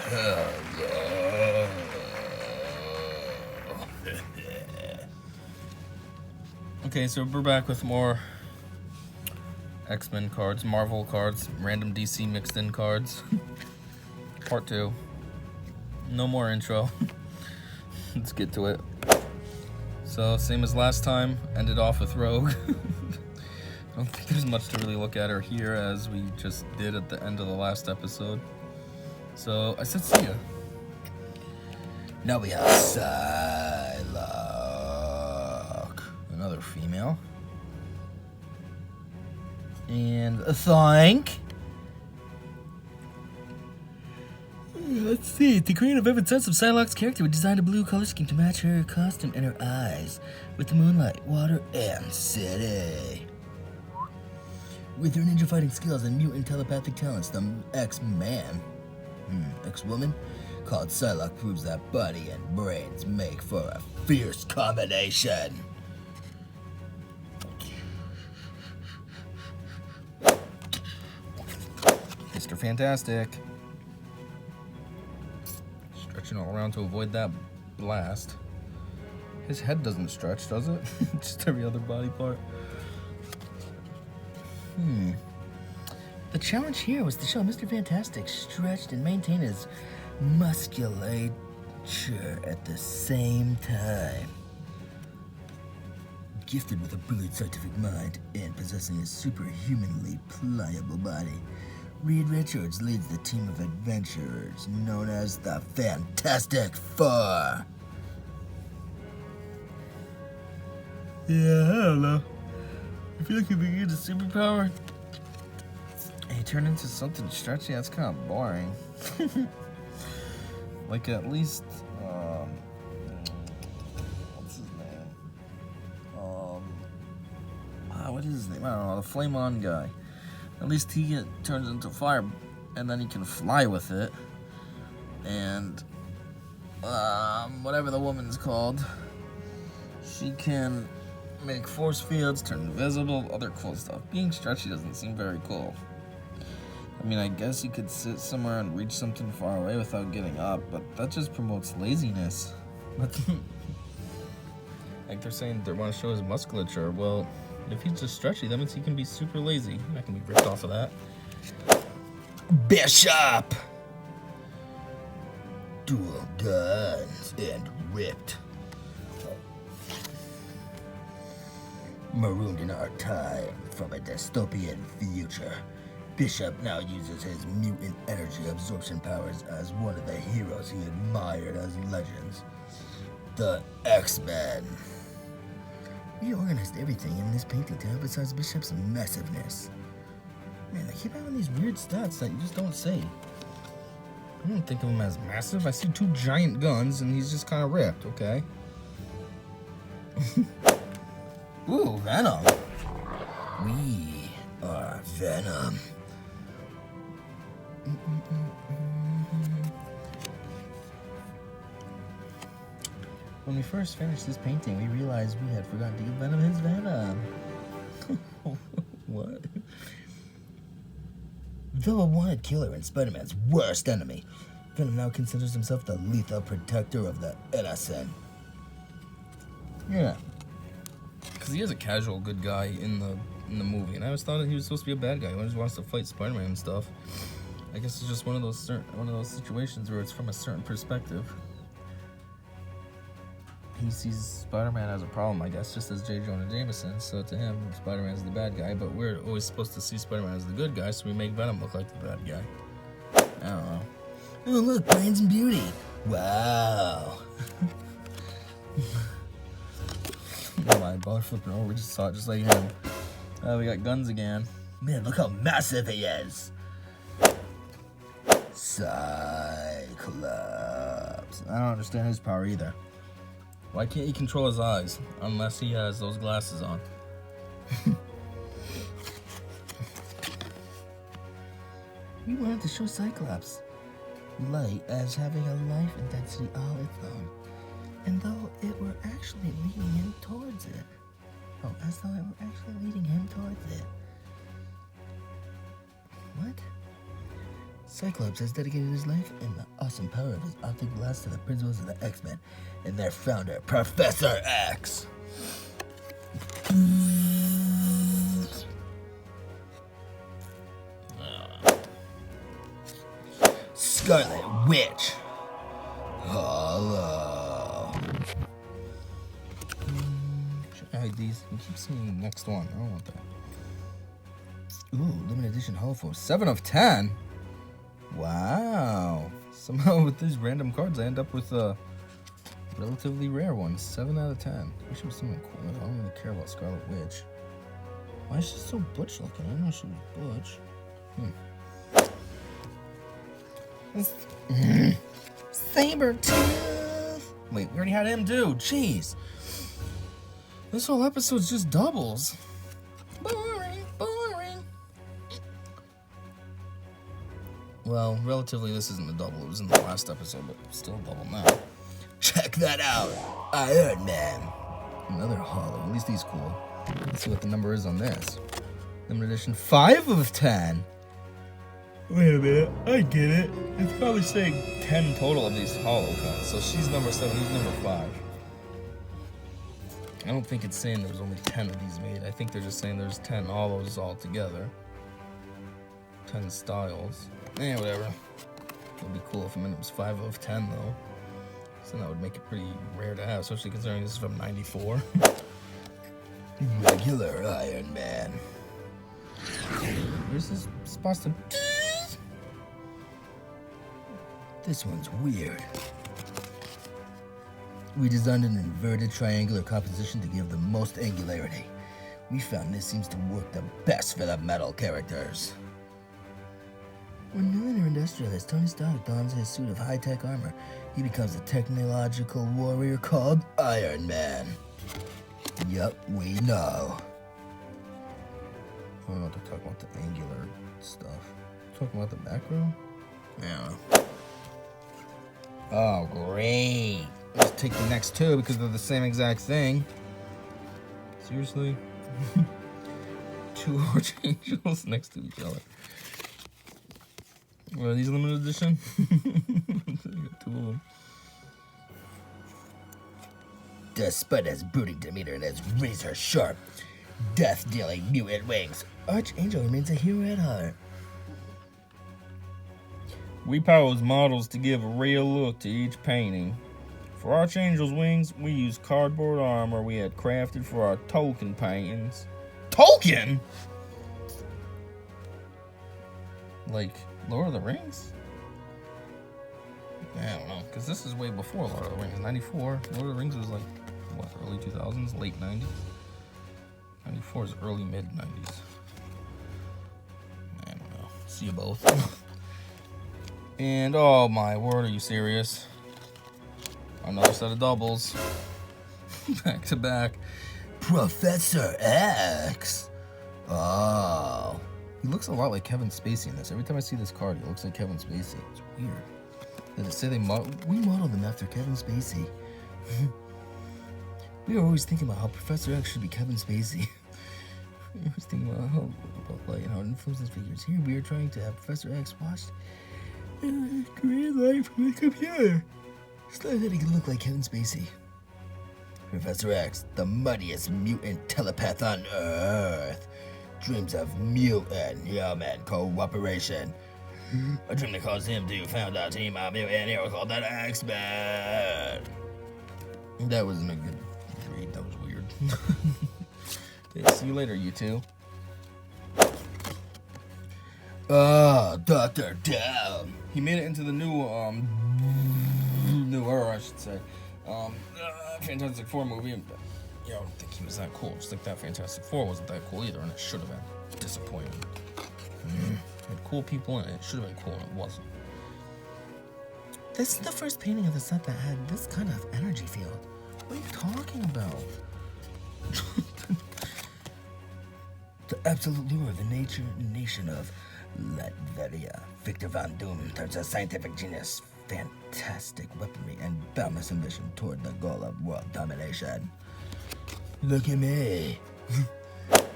Hello. Okay, so we're back with more X-Men cards, Marvel cards, random DC mixed in cards. Part 2. No more intro. Let's get to it. So, same as last time, ended off with Rogue. I don't think there's much to really look at or hear as we just did at the end of the last episode. So, I said see ya. Now we have Psylocke, another female. And a Thank. Let's see. The creative ever sense of Psylocke's character would design a blue color scheme to match her costume and her eyes with the moonlight, water, and city. With her ninja fighting skills and mutant telepathic talents, the X-woman called Psylocke proves that body and brains make for a fierce combination. Mr. Fantastic. Stretching all around to avoid that blast. His head doesn't stretch, does it? Just every other body part. The challenge here was to show Mr. Fantastic stretched and maintain his musculature at the same time. Gifted with a brilliant scientific mind and possessing a superhumanly pliable body, Reed Richards leads the team of adventurers known as the Fantastic Four. Yeah, I don't know. I feel like if we get a superpower, he turned into something stretchy. That's kind of boring. Like at least, what's his name? What is his name? I don't know. The Flame On guy. At least he turns into fire, and then he can fly with it. And whatever the woman's called, she can make force fields, turn invisible, other cool stuff. Being stretchy doesn't seem very cool. I mean, I guess you could sit somewhere and reach something far away without getting up, but that just promotes laziness. Like they're saying they want to show his musculature. Well, if he's just stretchy, that means he can be super lazy. I can be ripped off of that. Bishop! Dual guns and ripped. Marooned in our time from a dystopian future, Bishop now uses his mutant energy absorption powers as one of the heroes he admired as legends, the X-Men. We organized everything in this painting to emphasize Bishop's massiveness. Man, they keep having these weird stats that you just don't say. I don't think of him as massive. I see 2 giant guns and he's just kind of ripped, okay? Ooh, Venom. We are Venom. When we first finished this painting, we realized we had forgotten to give Venom his Venom. What? Though a wanted killer and Spider-Man's worst enemy, Venom now considers himself the lethal protector of the innocent. Yeah. Because he is a casual good guy in the movie, and I always thought that he was supposed to be a bad guy. He just wants to fight Spider-Man and stuff. I guess it's just one of those situations where it's from a certain perspective. He sees Spider-Man as a problem, I guess, just as J. Jonah Jameson. So to him, Spider-Man's the bad guy, but we're always supposed to see Spider-Man as the good guy, so we make Venom look like the bad guy. I don't know. Oh, look, brains and beauty. Wow. Oh my, bar flipping over, we just saw it just like him. We got guns again. Man, look how massive he is. Cyclops. I don't understand his power either. Why can't he control his eyes unless he has those glasses on? We wanted to show Cyclops light as having a life intensity all its own. And though it were actually leading him towards it. Oh, as though it were actually leading him towards it. What? Cyclops has dedicated his life and the awesome power of his optic blast to the principles of the X-Men and their founder, Professor X. Scarlet Witch. Hello. Should I hide these? You keep saying next one. I don't want that. Ooh, limited edition Hollow Form. 7 of 10. Wow. Somehow with these random cards, I end up with a relatively rare one. 7 out of 10. I wish it was something cool. I don't really care about Scarlet Witch. Why is she so butch looking? I didn't know she was butch. Sabretooth. Wait, we already had him too. Jeez. This whole episode's just doubles. Boring. Well, relatively, this isn't a double. It was in the last episode, but still a double now. Check that out. Iron Man. Another hollow. At least he's cool. Let's see what the number is on this. Limited edition 5 of 10. Wait a minute. I get it. It's probably saying 10 total of these hollow cuts. So she's number 7, he's number 5. I don't think it's saying there's only 10 of these made. I think they're just saying there's 10 hollows all together. 10 styles. Whatever. It would be cool if it was 5 of 10 though. So that would make it pretty rare to have, especially considering this is from 94. Regular Iron Man. Where's this supposed to... This one's weird. We designed an inverted triangular composition to give the most angularity. We found this seems to work the best for the metal characters. When millionaire industrialist Tony Stark dons his suit of high-tech armor, he becomes a technological warrior called Iron Man. Yup, we know. I don't know what they're talking about, the angular stuff. Talking about the back row? Yeah. Oh, great. Let's take the next two because they're the same exact thing. Seriously? 2 archangels next to each other. Are these limited edition? 2 of them. Despite his brooding demeanor and his razor-sharp, death-dealing mutant wings, Archangel remains a hero at heart. We pose models to give a real look to each painting. For Archangel's wings, we used cardboard armor we had crafted for our Tolkien paintings. Tolkien? Like Lord of the Rings? I don't know, because this is way before Lord of the Rings. 94. Lord of the Rings was like, what, early 2000s, late 90s? 94 is early mid-90s. I don't know. See you both. And, oh my word, are you serious? Another set of doubles. Back to back. Professor X. Oh. He looks a lot like Kevin Spacey in this. Every time I see this card, he looks like Kevin Spacey. It's weird. Does it say we modeled them after Kevin Spacey? We were always thinking about how Professor X should be Kevin Spacey. We were always thinking about how it influences figures. Here we are trying to have Professor X watched create life from a computer. So that he can look like Kevin Spacey. Professor X, the mightiest mutant telepath on Earth, dreams of mutant human cooperation. A dream that caused him to found a team of mutant heroes called the X-Men. That wasn't a good read. That was weird. Okay, see you later, you two. Dr. Doom. He made it into the newer, I should say, Fantastic Four movie. I don't think he was that cool. Just like that Fantastic Four wasn't that cool either, and it should have been disappointing. It had cool people in it. It should have been cool, and it wasn't. This is the first painting of the set that had this kind of energy field. What are you talking about? The absolute lure of the nation of Latveria. Victor Von Doom turns a scientific genius, fantastic weaponry, and boundless ambition toward the goal of world domination. Look at me.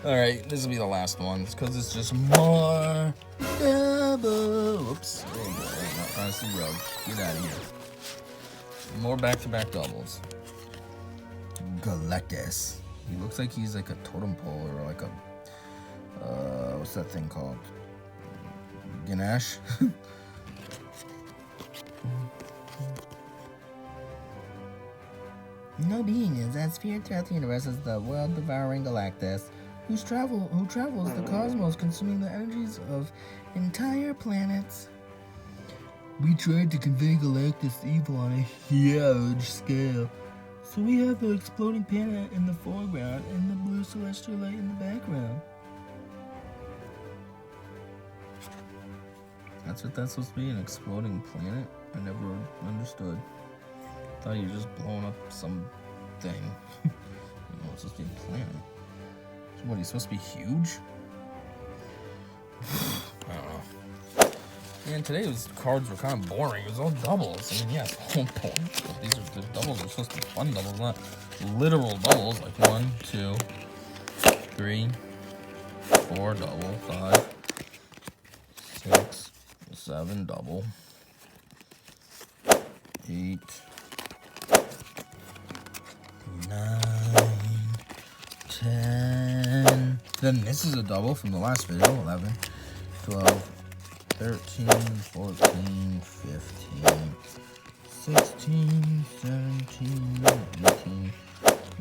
Alright, this will be the last one, because it's just more. double. Oops. Oh boy, not trying to see rub. Get out of here. More back-to-back doubles. Galactus. He looks like he's like a totem pole or like a what's that thing called? Ganesh. No being is as feared throughout the universe as the world-devouring Galactus, who travels the cosmos, consuming the energies of entire planets. We tried to convey Galactus' evil on a huge scale, so we have the exploding planet in the foreground and the blue celestial light in the background. That's what that's supposed to be, an exploding planet? I never understood. Thought he was just blowing up some thing. You know, it's supposed to be a planet. So what, he's supposed to be huge? I don't know. And today's cards were kind of boring. It was all doubles. I mean, yeah, it's all boring. But these are the doubles. They're supposed to be fun doubles, not literal doubles. Like 1, 2, 3, 4 double, 5, 6, 7 double, 8, 9, 10. Then this is a double from the last video. 11, 12, 13, 14, 15, 16, 17, 18,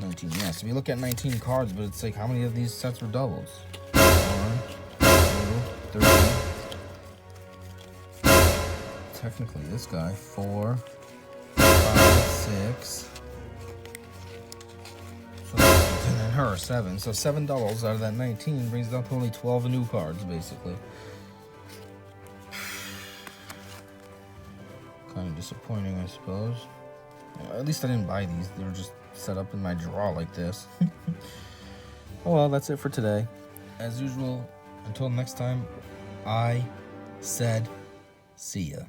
19. Yeah, so we look at 19 cards, but it's like, how many of these sets were doubles? 1, 2, 3. Technically, this guy. 4, 5, 6. And then her, 7. So 7 doubles out of that 19 brings down to only 12 new cards, basically. Kind of disappointing, I suppose. At least I didn't buy these. They were just set up in my drawer like this. Oh well, that's it for today. As usual, until next time, I said see ya.